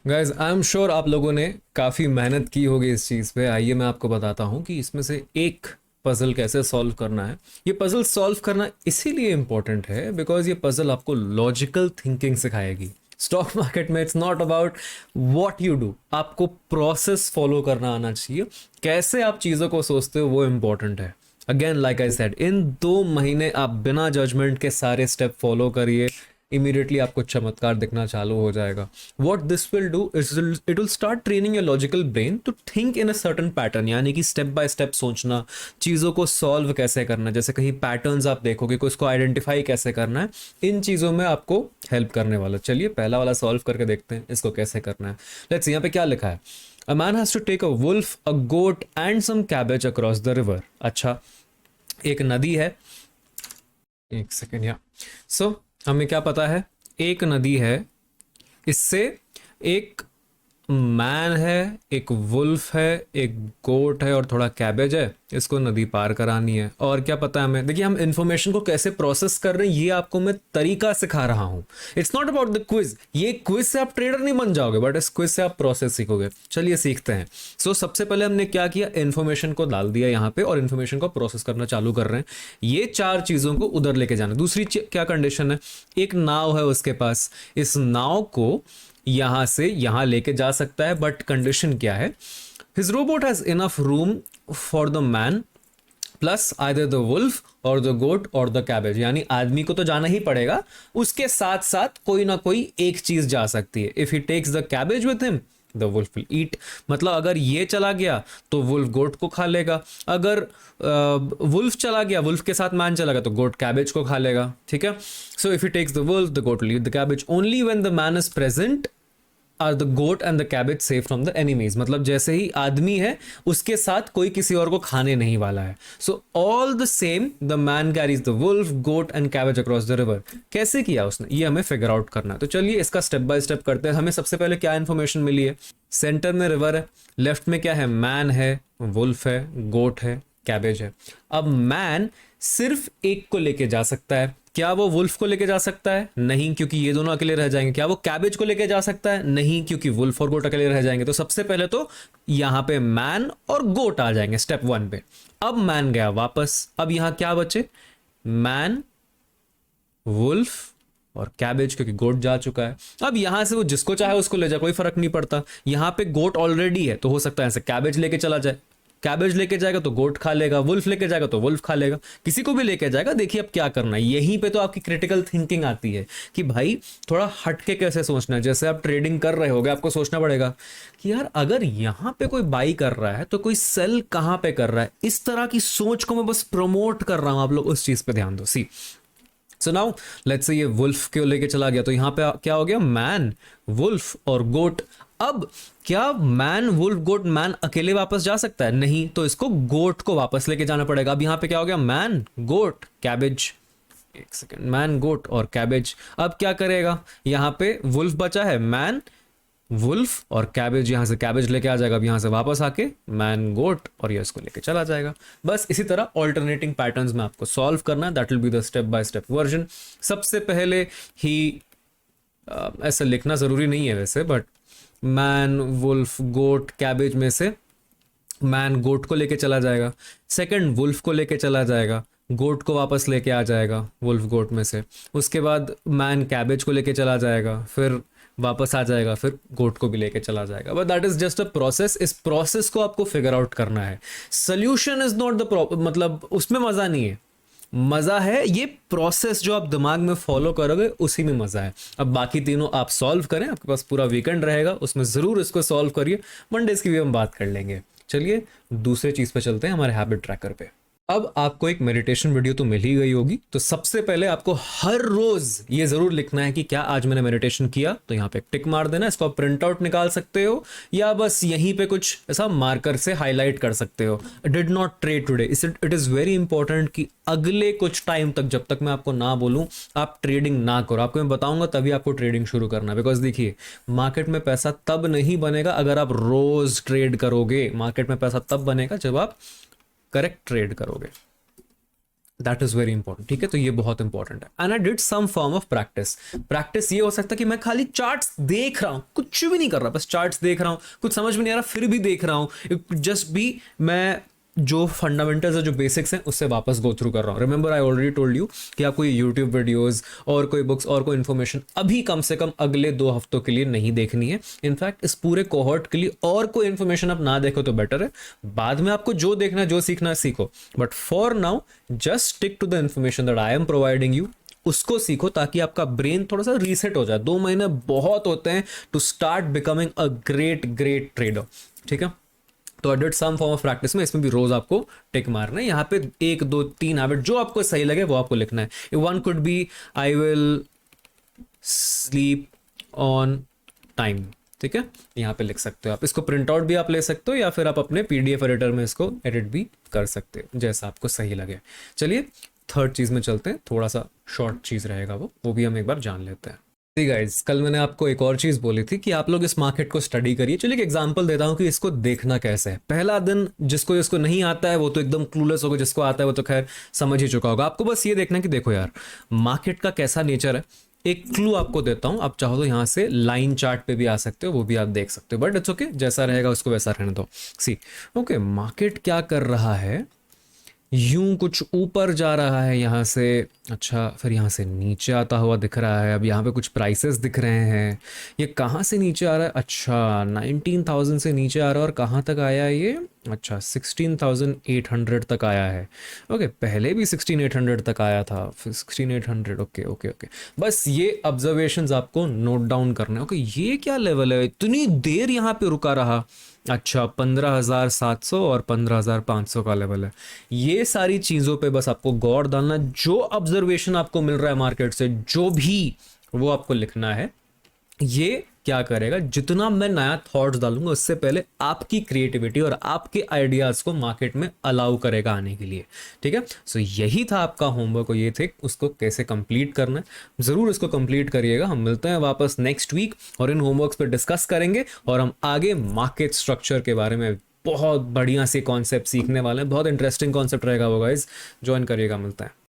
Guys I am sure आप लोगों ने काफ़ी मेहनत की होगी इस चीज़ पे। आइए मैं आपको बताता हूँ कि इसमें से एक पजल कैसे सॉल्व करना है। ये पजल सॉल्व करना इसीलिए इम्पोर्टेंट है बिकॉज ये पजल आपको लॉजिकल थिंकिंग सिखाएगी। स्टॉक मार्केट में it's not about what you do, आपको प्रोसेस फॉलो करना आना चाहिए। कैसे आप चीज़ों को सोचते हो वो इम्पोर्टेंट है। अगेन लाइक आई सेड, इन 2 महीने आप बिना जजमेंट के सारे स्टेप फॉलो करिए, इमीडिएटली आपको चमत्कार दिखना चालू हो जाएगा। What this will do is it will start training your logical brain to think in a certain pattern, यानी कि स्टेप बाय स्टेप सोचना, चीज़ों को सॉल्व कैसे करना है। जैसे कहीं पैटर्न्स आप देखोगे कि उसको आइडेंटिफाई कैसे करना है, इन चीज़ों में आपको हेल्प करने वाला। चलिए पहला वाला सॉल्व करके देखते हैं इसको कैसे करना है। लेट्स, यहाँ पे क्या लिखा है, a man has to take a wolf, a goat and some cabbage across the river. अच्छा, एक नदी है, एक सेकेंड, या सो हमें क्या पता है, एक नदी है, इससे एक मैन है, एक वुल्फ है, एक गोट है और थोड़ा कैबेज है, इसको नदी पार करानी है। और क्या पता है हमें, देखिए हम इंफॉर्मेशन को कैसे प्रोसेस कर रहे हैं ये आपको मैं तरीका सिखा रहा हूं। It's not about the quiz, ये क्विज से आप ट्रेडर नहीं बन जाओगे, बट इस क्विज से आप प्रोसेस सीखोगे। चलिए सीखते हैं। सबसे पहले हमने क्या किया, इन्फॉर्मेशन को डाल दिया यहाँ पे और इन्फॉर्मेशन को प्रोसेस करना चालू कर रहे हैं। ये 4 चीज़ों को उधर लेके जाना। दूसरी क्या कंडीशन है, एक नाव है उसके पास, इस नाव को यहां से यहां लेके जा सकता है, बट कंडीशन क्या है, his rowboat has enough room for the man plus either the wolf or the goat or the cabbage. यानी आदमी को तो जाना ही पड़ेगा, उसके साथ साथ कोई ना कोई एक चीज जा सकती है। If he takes the cabbage with him the wolf will eat, मतलब अगर ये चला गया तो वुल्फ गोट को खा लेगा, अगर वुल्फ चला गया, वुल्फ के साथ मैन चला गया तो गोट कैबेज को खा लेगा। ठीक है, so if he takes the wolf the goat will eat the cabbage only when the man is present are the goat and the cabbage safe from the enemies. मतलब जैसे ही आदमी है उसके साथ कोई किसी और को खाने नहीं वाला है। So all the same the man carries the wolf, goat and cabbage across the river. कैसे किया उसने, ये हमें फिगर आउट करना है। तो चलिए इसका स्टेप बाय स्टेप करते हैं। हमें सबसे पहले क्या इन्फॉर्मेशन मिली है, सेंटर में रिवर है, लेफ्ट में क्या है, मैन है, वुल्फ है, गोट है, कैबेज है। अब मैन सिर्फ एक को लेके जा सकता है, क्या वो वुल्फ को लेके जा सकता है, नहीं, क्योंकि ये दोनों अकेले रह जाएंगे। क्या वो कैबेज को लेके जा सकता है, नहीं, क्योंकि वुल्फ और गोट अकेले रह जाएंगे। तो सबसे पहले तो यहां पे मैन और गोट आ जाएंगे स्टेप 1 पे। अब मैन गया वापस, अब यहां क्या बचे, मैन, वुल्फ और कैबेज, क्योंकि गोट जा चुका है। अब यहां से वो जिसको चाहे उसको ले जाए, कोई फर्क नहीं पड़ता। यहां पे गोट ऑलरेडी है तो हो सकता है ऐसे कैबेज लेके चला जाए, कैबेज लेके जाएगा तो गोट खा लेगा, वुल्फ लेके जाएगा तो वुल्फ खा लेगा, किसी को भी लेके जाएगा। देखिए अब क्या करना है, यहीं पे तो आपकी क्रिटिकल थिंकिंग आती है कि भाई थोड़ा हटके कैसे सोचना है। जैसे आप ट्रेडिंग कर रहे होगे, आपको सोचना पड़ेगा कि यार अगर यहां पे कोई बाई कर रहा है तो कोई सेल कहां पे कर रहा है। इस तरह की सोच को मैं बस प्रमोट कर रहा हूं, आप लोग उस चीज पे ध्यान दो। सी, सो नाउ लेट्स से ये वुल्फ क्यों लेके चला गया, तो यहां पे क्या हो गया, मैन, वुल्फ और गोट। अब क्या मैन, वुल्फ, गोट, मैन अकेले वापस जा सकता है, नहीं, तो इसको गोट को वापस लेके जाना पड़ेगा। अब यहां पे क्या हो गया, मैन, गोट, कैबेज, एक सेकेंड, मैन, गोट और कैबेज। अब क्या करेगा, यहां पे वुल्फ बचा है, मैन, वुल्फ और कैबेज, यहां से कैबेज लेके आ जाएगा, अब यहां से वापस आके मैन, गोट और ये इसको लेके चला जाएगा। बस इसी तरह ऑल्टरनेटिंग पैटर्न्स में आपको सॉल्व करना है। That will be the step by step version. सबसे पहले ही ऐसा लिखना जरूरी नहीं है वैसे, but man, wolf, goat, cabbage में से मैन गोट को लेके चला जाएगा, सेकंड वुल्फ को लेके चला जाएगा, गोट को वापस लेके आ जाएगा वुल्फ गोट में से, उसके बाद मैन कैबेज को लेके चला जाएगा, फिर वापस आ जाएगा, फिर गोट को भी लेके चला जाएगा। But that is just a process. इस प्रोसेस को आपको फिगर आउट करना है। Solution is not the problem, मतलब उसमें मजा नहीं है, मजा है ये प्रोसेस जो आप दिमाग में फॉलो करोगे उसी में मजा है। अब बाकी तीनों आप सॉल्व करें, आपके पास पूरा वीकेंड रहेगा, उसमें जरूर इसको सॉल्व करिए। मंडेज की भी हम बात कर लेंगे। चलिए दूसरे चीज पे चलते हैं, हमारे हैबिट ट्रैकर पे। अब आपको एक मेडिटेशन वीडियो तो मिल ही गई होगी, तो सबसे पहले आपको हर रोज ये जरूर लिखना है कि क्या आज मैंने मेडिटेशन किया। तो यहाँ पे एक टिक मार देना। इसको आप प्रिंट आउट निकाल सकते हो या बस यहीं पे कुछ ऐसा मार्कर से हाईलाइट कर सकते हो। Did not trade today. It is very important कि अगले कुछ टाइम तक, जब तक मैं आपको ना बोलूं, आप ट्रेडिंग ना करो। आपको मैं बताऊंगा तभी आपको ट्रेडिंग शुरू करना। बिकॉज देखिए, मार्केट में पैसा तब नहीं बनेगा अगर आप रोज ट्रेड करोगे। मार्केट में पैसा तब बनेगा जब आप करेक्ट ट्रेड करोगे। दैट इज वेरी इंपॉर्टेंट, ठीक है। तो ये बहुत इंपॉर्टेंट है। And I did some form of practice. Practice ये हो सकता है कि मैं खाली चार्ट्स देख रहा हूं, कुछ भी नहीं कर रहा, बस चार्ट्स देख रहा हूं, कुछ समझ में नहीं आ रहा फिर भी देख रहा हूं, जस्ट भी मैं जो फंडामेंटल्स है, जो बेसिक्स हैं, उससे वापस गो थ्रू कर रहा हूँ। Remember I already told you कि आपको ये यूट्यूब वीडियोस और कोई बुक्स और कोई इन्फॉर्मेशन अभी कम से कम अगले 2 हफ्तों के लिए नहीं देखनी है। इनफैक्ट इस पूरे कोहॉर्ट के लिए और कोई इन्फॉर्मेशन आप ना देखो तो बेटर है। बाद में आपको जो देखना है, जो सीखना है सीखो, but for now just stick to the information that I am providing you. उसको सीखो ताकि आपका ब्रेन थोड़ा सा रीसेट हो जाए। 2 महीने बहुत होते हैं to start becoming a great great trader, ठीक है। तो I did some form of practice में, इसमें भी रोज आपको टिक मारना है। यहाँ पे 1 2 3 हैबिट जो आपको सही लगे वो आपको लिखना है। One could be I will sleep on time, ठीक है। यहाँ पे लिख सकते हो आप, इसको प्रिंट आउट भी आप ले सकते हो या फिर आप अपने पीडीएफ एडिटर में इसको एडिट भी कर सकते हो, जैसा आपको सही लगे। चलिए थर्ड चीज में चलते हैं, थोड़ा सा शॉर्ट चीज रहेगा वो भी हम एक बार जान लेते हैं। गाइस, कल मैंने आपको एक और चीज बोली थी कि आप लोग इस मार्केट को स्टडी करिए। चलिए एक एग्जांपल देता हूं कि इसको देखना कैसे है। पहला दिन जिसको नहीं आता है वो तो एकदम क्लूलेस होगा, जिसको आता है वो तो खैर समझ ही चुका होगा। आपको बस ये देखना है कि देखो यार मार्केट का कैसा नेचर है। एक क्लू आपको देता हूं, आप चाहो तो यहां से लाइन चार्ट पे भी आ सकते हो, वो भी आप देख सकते हो, बट इट्स ओके, जैसा रहेगा उसको वैसा रहने दो। सी ओके, मार्केट क्या कर रहा है, यूं कुछ ऊपर जा रहा है यहाँ से, अच्छा फिर यहाँ से नीचे आता हुआ दिख रहा है। अब यहाँ पे कुछ प्राइसेस दिख रहे हैं। ये कहाँ से नीचे आ रहा है, अच्छा 19,000 से नीचे आ रहा है। और कहाँ तक आया है ये, अच्छा 16,800 तक आया है। ओके, पहले भी 16,800 तक आया था, फिर 16,800। ओके ओके ओके, बस ये ऑब्जर्वेशंस आपको नोट डाउन करने। ओके, ये क्या लेवल है, इतनी देर यहाँ पे रुका रहा। अच्छा 15,700 और 15,500 का लेवल है। ये सारी चीज़ों पे बस आपको गौर डालना। जो ऑब्जर्वेशन आपको मिल रहा है मार्केट से, जो भी, वो आपको लिखना है। ये क्या करेगा, जितना मैं नया थॉट्स डालूंगा उससे पहले आपकी क्रिएटिविटी और आपके आइडियाज को मार्केट में अलाउ करेगा आने के लिए, ठीक है। सो यही था आपका होमवर्क, और ये थे उसको कैसे कंप्लीट करना है। ज़रूर इसको कंप्लीट करिएगा। हम मिलते हैं वापस नेक्स्ट वीक और इन होमवर्क्स पे डिस्कस करेंगे, और हम आगे मार्केट स्ट्रक्चर के बारे में बहुत बढ़िया से कॉन्सेप्ट सीखने वाले हैं। बहुत इंटरेस्टिंग कॉन्सेप्ट रहेगा वो, गाइज ज्वाइन करिएगा। मिलता है।